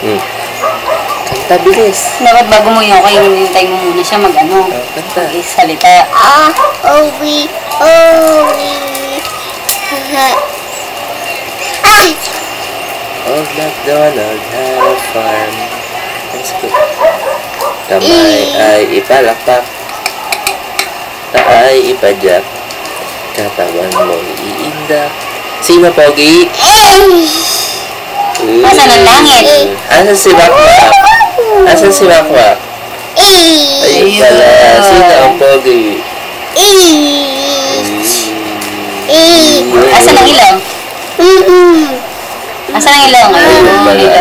Kanta, bilis. Dapat bago mo yung kayo, hinintay mo muna siya mag-ano. Kanta. Salita. Owi. Old MacDonald had a farm. Let's go. Kamay ay ipalakpak. Taay ipadyak. Katawan mong iindak. Sino, Pogi? Asan ang langit? Asan si Wakwak? Asan si Wakwak? Ayun pala. Sino ang Pogi? Asan ang ilong? Asan ang ilong? Ayun pala.